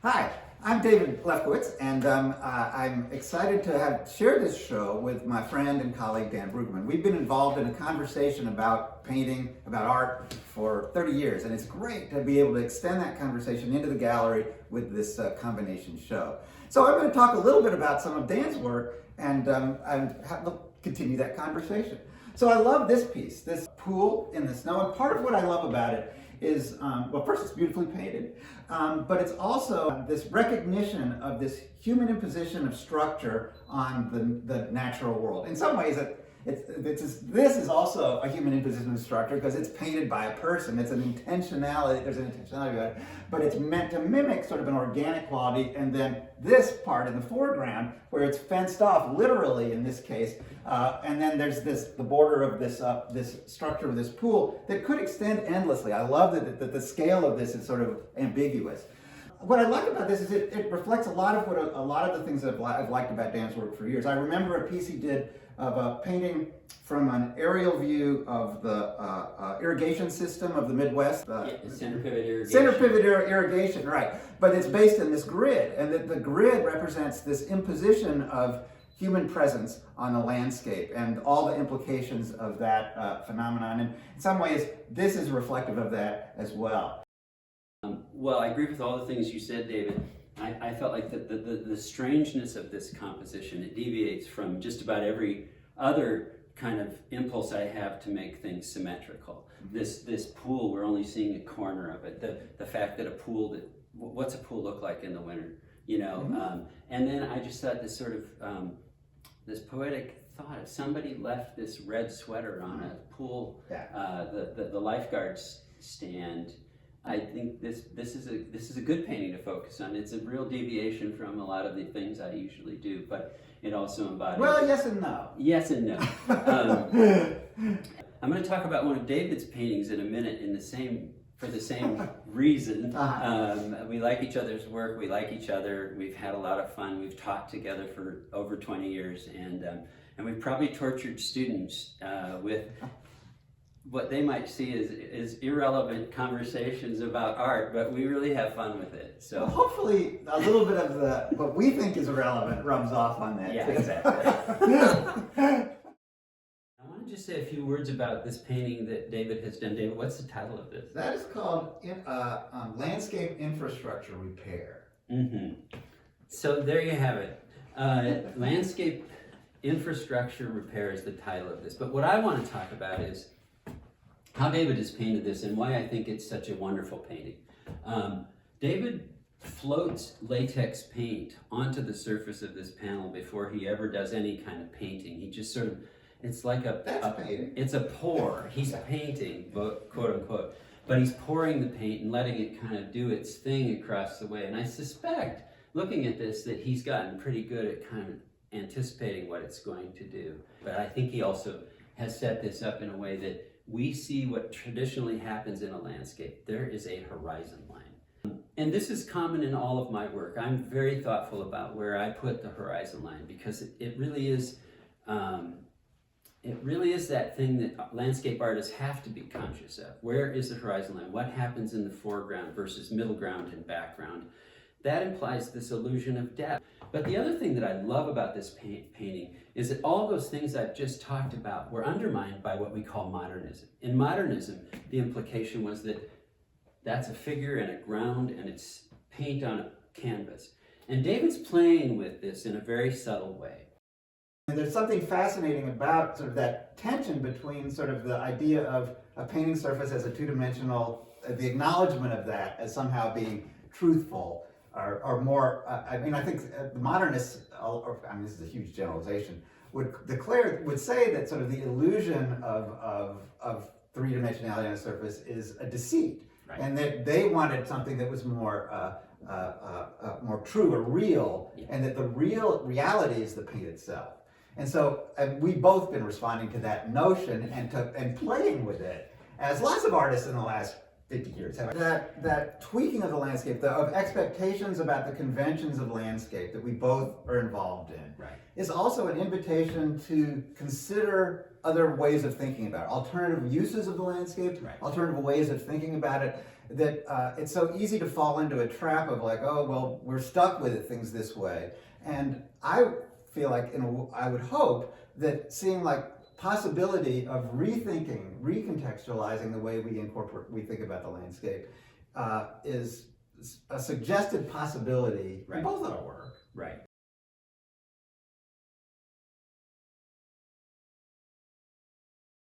Hi, I'm David Lefkowitz, and I'm excited to share this show with my friend and colleague Dan Bruggeman. We've been involved in a conversation about painting, about art for 30 years, and it's great to be able to extend that conversation into the gallery with this combination show. So I'm going to talk a little bit about some of Dan's work and continue that conversation. So I love this piece, this pool in the snow, and part of what I love about it is, well, first it's beautifully painted, but it's also this recognition of this human imposition of structure on the natural world. In some ways, this is also a human imposition of structure because it's painted by a person. It's an intentionality, there's an intentionality about it, but it's meant to mimic sort of an organic quality, and then this part in the foreground where it's fenced off, literally in this case, and then there's the border of this structure of this pool that could extend endlessly. I love that the scale of this is sort of ambiguous. What I like about this is it reflects a lot of the things that I've liked about Dan's work for years. I remember a piece he did of a painting from an aerial view of the irrigation system of the Midwest. Center pivot irrigation. Center pivot irrigation, right. But it's based in this grid, and the grid represents this imposition of human presence on the landscape and all the implications of that phenomenon. And in some ways, this is reflective of that as well. Well, I agree with all the things you said, David. I felt like the strangeness of this composition, it deviates from just about every other kind of impulse I have to make things symmetrical. This pool, we're only seeing a corner of it. The fact that what's a pool look like in the winter, you know? Mm-hmm. And then I just thought this sort of, this poetic thought, if somebody left this red sweater on a pool, the lifeguards stand, I think this is a good painting to focus on. It's a real deviation from a lot of the things I usually do, but it also embodies... Well, yes and no. Yes and no. I'm going to talk about one of David's paintings in a minute for the same reason. We like each other's work, we like each other, we've had a lot of fun, we've taught together for over 20 years, and we've probably tortured students with what they might see as irrelevant conversations about art, but we really have fun with it. So well, hopefully a little bit of what we think is irrelevant rubs off on that. Yeah, too. exactly. I want to just say a few words about this painting that David has done. David, what's the title of this? That is called Landscape Infrastructure Repair. Mm-hmm. So there you have it. Landscape Infrastructure Repair is the title of this. But what I want to talk about is how David has painted this and why I think it's such a wonderful painting. David floats latex paint onto the surface of this panel before he ever does any kind of painting. He just sort of, it's like it's a pour. He's painting, quote unquote, but he's pouring the paint and letting it kind of do its thing across the way. And I suspect, looking at this, that he's gotten pretty good at kind of anticipating what it's going to do. But I think he also has set this up in a way that we see what traditionally happens in a landscape. There is a horizon line. And this is common in all of my work. I'm very thoughtful about where I put the horizon line because it really is that thing that landscape artists have to be conscious of. Where is the horizon line? What happens in the foreground versus middle ground and background? That implies this illusion of depth. But the other thing that I love about this painting is that all those things I've just talked about were undermined by what we call modernism. In modernism, the implication was that that's a figure and a ground and it's paint on a canvas. And David's playing with this in a very subtle way. And there's something fascinating about sort of that tension between sort of the idea of a painting surface as a two-dimensional, the acknowledgement of that as somehow being truthful, or more, I think the modernists, this is a huge generalization, would say that sort of the illusion of three-dimensionality on a surface is a deceit, right. And that they wanted something that was more true or real, and that the reality is the paint itself. And so we've both been responding to that notion and playing with it, as lots of artists in the last 50 years. That tweaking of the landscape, of expectations about the conventions of landscape that we both are involved in, Right. is also an invitation to consider other ways of thinking about it, alternative uses of the landscape, Right. alternative ways of thinking about it. That it's so easy to fall into a trap of like, oh well, we're stuck with things this way. And I feel like, I would hope that seeing like possibility of rethinking, recontextualizing the way we think about the landscape is a suggested possibility Right. in both of our work. Right.